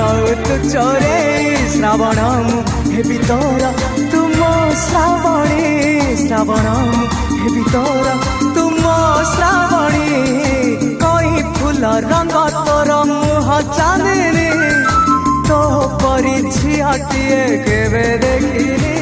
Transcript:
तू चोरे श्रावण हेबी तोर तुम श्रावणी श्रावण हेबी तोर तुम श्रावणी कई फूल रंग तोर मुह चांदनी तो परी झियाटिए केवे देखिनी